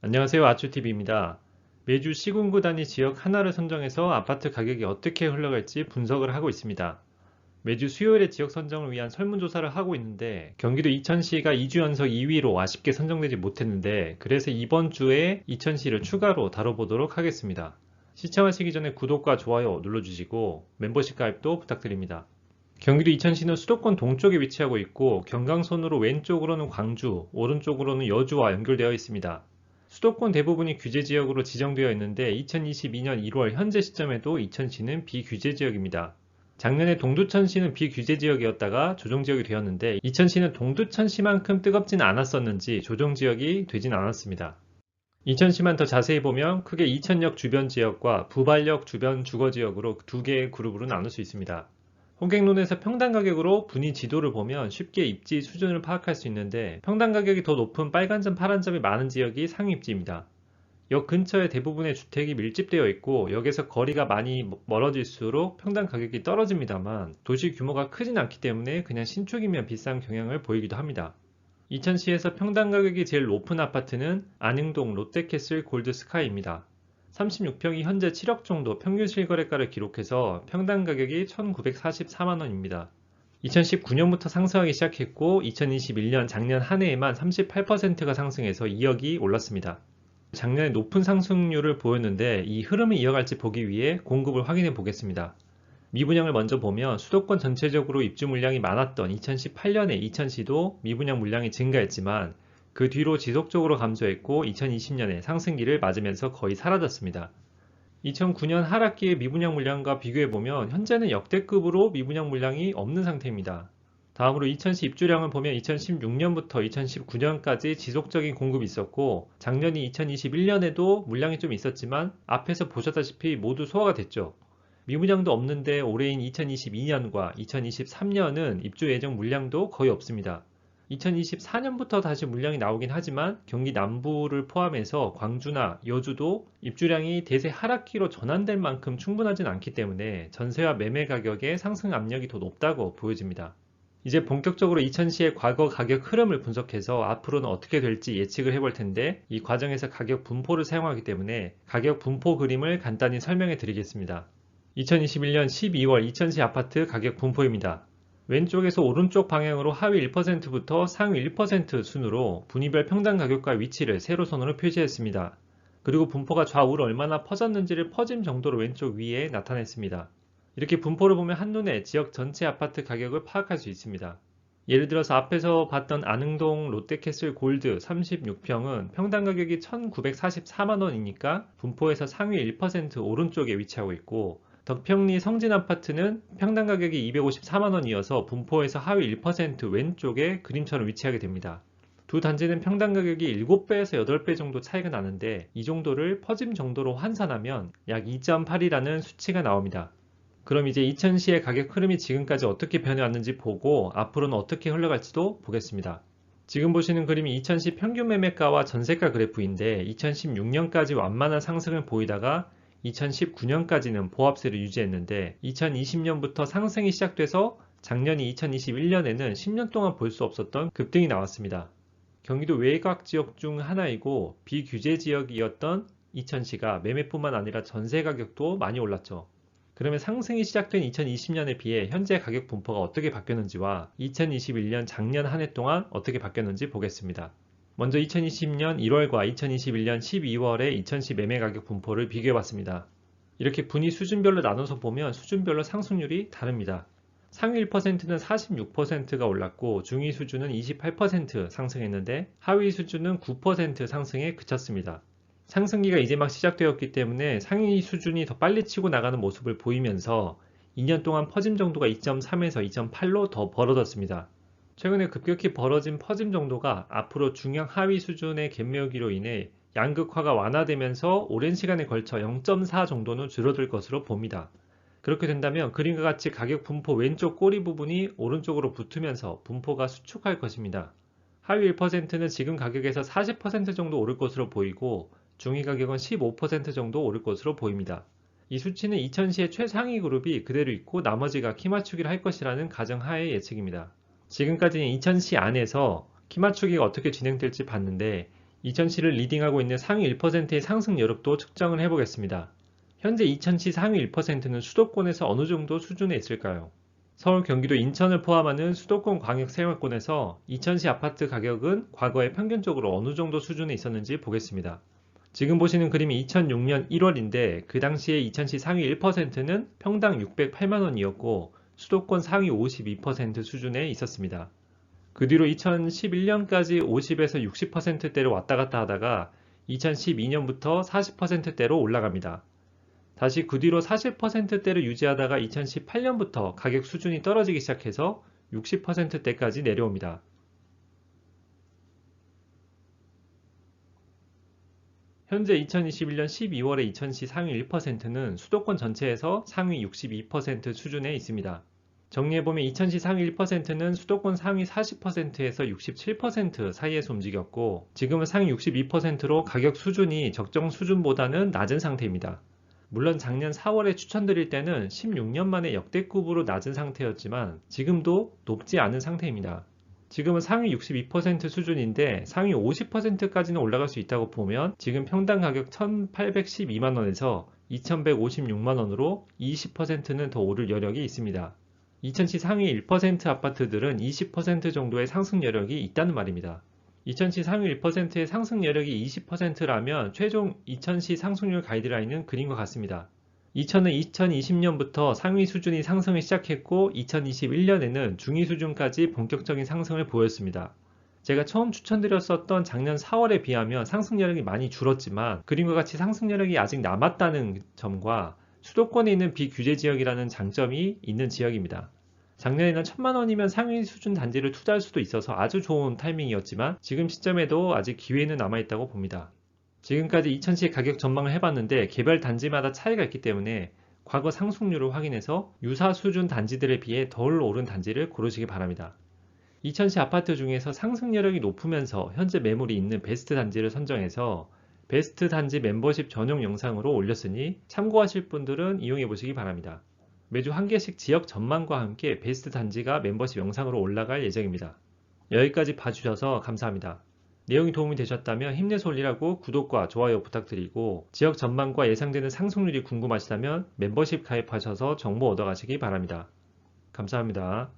안녕하세요. 아추TV입니다. 매주 시군구 단위 지역 하나를 선정해서 아파트 가격이 어떻게 흘러갈지 분석을 하고 있습니다. 매주 수요일에 지역 선정을 위한 설문조사를 하고 있는데 경기도 이천시가 2주 연속 2위로 아쉽게 선정되지 못했는데 그래서 이번 주에 이천시를 추가로 다뤄보도록 하겠습니다. 시청하시기 전에 구독과 좋아요 눌러주시고 멤버십 가입도 부탁드립니다. 경기도 이천시는 수도권 동쪽에 위치하고 있고 경강선으로 왼쪽으로는 광주, 오른쪽으로는 여주와 연결되어 있습니다. 수도권 대부분이 규제지역으로 지정되어 있는데 2022년 1월 현재 시점에도 이천시는 비규제지역입니다. 작년에 동두천시는 비규제지역이었다가 조정지역이 되었는데 이천시는 동두천시만큼 뜨겁진 않았었는지 조정지역이 되진 않았습니다. 이천시만 더 자세히 보면 크게 이천역 주변 지역과 부발역 주변 주거지역으로 두 개의 그룹으로 나눌 수 있습니다. 호갱론에서 평당 가격으로 분위 지도를 보면 쉽게 입지 수준을 파악할 수 있는데 평당 가격이 더 높은 빨간 점, 파란 점이 많은 지역이 상위 입지입니다. 역 근처에 대부분의 주택이 밀집되어 있고 역에서 거리가 많이 멀어질수록 평당 가격이 떨어집니다만 도시 규모가 크진 않기 때문에 그냥 신축이면 비싼 경향을 보이기도 합니다. 이천시에서 평당 가격이 제일 높은 아파트는 안흥동 롯데캐슬 골드스카이입니다. 36평이 현재 7억 정도 평균 실거래가를 기록해서 평당 가격이 1,944만원입니다. 2019년부터 상승하기 시작했고 2021년 작년 한 해에만 38%가 상승해서 2억이 올랐습니다. 작년에 높은 상승률을 보였는데 이 흐름을 이어갈지 보기 위해 공급을 확인해 보겠습니다. 미분양을 먼저 보면 수도권 전체적으로 입주 물량이 많았던 2018년에 이천시도 미분양 물량이 증가했지만 그 뒤로 지속적으로 감소했고 2020년에 상승기를 맞으면서 거의 사라졌습니다. 2009년 하락기의 미분양 물량과 비교해보면 현재는 역대급으로 미분양 물량이 없는 상태입니다. 다음으로 이천시 입주량을 보면 2016년부터 2019년까지 지속적인 공급이 있었고 작년이 2021년에도 물량이 좀 있었지만 앞에서 보셨다시피 모두 소화가 됐죠. 미분양도 없는데 올해인 2022년과 2023년은 입주 예정 물량도 거의 없습니다. 2024년부터 다시 물량이 나오긴 하지만 경기 남부를 포함해서 광주나 여주도 입주량이 대세 하락기로 전환될 만큼 충분하진 않기 때문에 전세와 매매 가격의 상승 압력이 더 높다고 보여집니다. 이제 본격적으로 이천시의 과거 가격 흐름을 분석해서 앞으로는 어떻게 될지 예측을 해볼 텐데 이 과정에서 가격 분포를 사용하기 때문에 가격 분포 그림을 간단히 설명해 드리겠습니다. 2021년 12월 이천시 아파트 가격 분포입니다. 왼쪽에서 오른쪽 방향으로 하위 1%부터 상위 1% 순으로 분위별 평당 가격과 위치를 세로선으로 표시했습니다. 그리고 분포가 좌우로 얼마나 퍼졌는지를 퍼짐 정도로 왼쪽 위에 나타냈습니다. 이렇게 분포를 보면 한눈에 지역 전체 아파트 가격을 파악할 수 있습니다. 예를 들어서 앞에서 봤던 안흥동 롯데캐슬 골드 36평은 평당 가격이 1,944만원이니까 분포에서 상위 1% 오른쪽에 위치하고 있고 덕평리 성진아파트는 평당 가격이 254만원이어서 분포에서 하위 1% 왼쪽에 그림처럼 위치하게 됩니다. 두 단지는 평당 가격이 7배에서 8배 정도 차이가 나는데 이 정도를 퍼짐 정도로 환산하면 약 2.8이라는 수치가 나옵니다. 그럼 이제 이천시의 가격 흐름이 지금까지 어떻게 변해왔는지 보고 앞으로는 어떻게 흘러갈지도 보겠습니다. 지금 보시는 그림이 이천시 평균 매매가와 전세가 그래프인데 2016년까지 완만한 상승을 보이다가 2019년까지는 보합세를 유지했는데 2020년부터 상승이 시작돼서 작년이 2021년에는 10년 동안 볼 수 없었던 급등이 나왔습니다. 경기도 외곽 지역 중 하나이고 비규제 지역이었던 이천시가 매매뿐만 아니라 전세 가격도 많이 올랐죠. 그러면 상승이 시작된 2020년에 비해 현재 가격 분포가 어떻게 바뀌었는지와 2021년 작년 한 해 동안 어떻게 바뀌었는지 보겠습니다. 먼저 2020년 1월과 2021년 12월의 이천시 매매 가격 분포를 비교해봤습니다. 이렇게 분위 수준별로 나눠서 보면 수준별로 상승률이 다릅니다. 상위 1%는 46%가 올랐고 중위 수준은 28% 상승했는데 하위 수준은 9% 상승에 그쳤습니다. 상승기가 이제 막 시작되었기 때문에 상위 수준이 더 빨리 치고 나가는 모습을 보이면서 2년 동안 퍼짐 정도가 2.3에서 2.8로 더 벌어졌습니다. 최근에 급격히 벌어진 퍼짐 정도가 앞으로 중앙 하위 수준의 갭매우기로 인해 양극화가 완화되면서 오랜 시간에 걸쳐 0.4 정도는 줄어들 것으로 봅니다. 그렇게 된다면 그림과 같이 가격 분포 왼쪽 꼬리 부분이 오른쪽으로 붙으면서 분포가 수축할 것입니다. 하위 1%는 지금 가격에서 40% 정도 오를 것으로 보이고 중위 가격은 15% 정도 오를 것으로 보입니다. 이 수치는 이천시의 최상위 그룹이 그대로 있고 나머지가 키 맞추기를 할 것이라는 가정하에 예측입니다. 지금까지는 이천시 안에서 키 맞추기가 어떻게 진행될지 봤는데 이천시를 리딩하고 있는 상위 1%의 상승 여력도 측정을 해보겠습니다. 현재 이천시 상위 1%는 수도권에서 어느 정도 수준에 있을까요? 서울, 경기도, 인천을 포함하는 수도권 광역 생활권에서 이천시 아파트 가격은 과거에 평균적으로 어느 정도 수준에 있었는지 보겠습니다. 지금 보시는 그림이 2006년 1월인데 그 당시에 이천시 상위 1%는 평당 608만 원이었고 수도권 상위 52% 수준에 있었습니다. 그 뒤로 2011년까지 50에서 60%대로 왔다 갔다 하다가 2012년부터 40%대로 올라갑니다. 다시 그 뒤로 40%대를 유지하다가 2018년부터 가격 수준이 떨어지기 시작해서 60%대까지 내려옵니다. 현재 2021년 12월에 이천시 상위 1%는 수도권 전체에서 상위 62% 수준에 있습니다. 정리해보면 이천시 상위 1%는 수도권 상위 40%에서 67% 사이에서 움직였고 지금은 상위 62%로 가격 수준이 적정 수준보다는 낮은 상태입니다. 물론 작년 4월에 추천드릴 때는 16년 만에 역대급으로 낮은 상태였지만 지금도 높지 않은 상태입니다. 지금은 상위 62% 수준인데 상위 50%까지는 올라갈 수 있다고 보면 지금 평당 가격 1,812만원에서 2,156만원으로 20%는 더 오를 여력이 있습니다. 이천시 상위 1% 아파트들은 20% 정도의 상승 여력이 있다는 말입니다. 이천시 상위 1%의 상승 여력이 20%라면 최종 이천시 상승률 가이드라인은 그림과 같습니다. 이천은 2020년부터 상위 수준이 상승을 시작했고 2021년에는 중위 수준까지 본격적인 상승을 보였습니다. 제가 처음 추천드렸었던 작년 4월에 비하면 상승 여력이 많이 줄었지만 그림과 같이 상승 여력이 아직 남았다는 점과 수도권에 있는 비규제 지역이라는 장점이 있는 지역입니다. 작년에는 1,000만 원이면 상위 수준 단지를 투자할 수도 있어서 아주 좋은 타이밍이었지만 지금 시점에도 아직 기회는 남아있다고 봅니다. 지금까지 이천시의 가격 전망을 해봤는데 개별 단지마다 차이가 있기 때문에 과거 상승률을 확인해서 유사 수준 단지들에 비해 덜 오른 단지를 고르시기 바랍니다. 이천시 아파트 중에서 상승 여력이 높으면서 현재 매물이 있는 베스트 단지를 선정해서 베스트 단지 멤버십 전용 영상으로 올렸으니 참고하실 분들은 이용해 보시기 바랍니다. 매주 한 개씩 지역 전망과 함께 베스트 단지가 멤버십 영상으로 올라갈 예정입니다. 여기까지 봐주셔서 감사합니다. 내용이 도움이 되셨다면 힘내서 올리라고 구독과 좋아요 부탁드리고 지역 전망과 예상되는 상승률이 궁금하시다면 멤버십 가입하셔서 정보 얻어가시기 바랍니다. 감사합니다.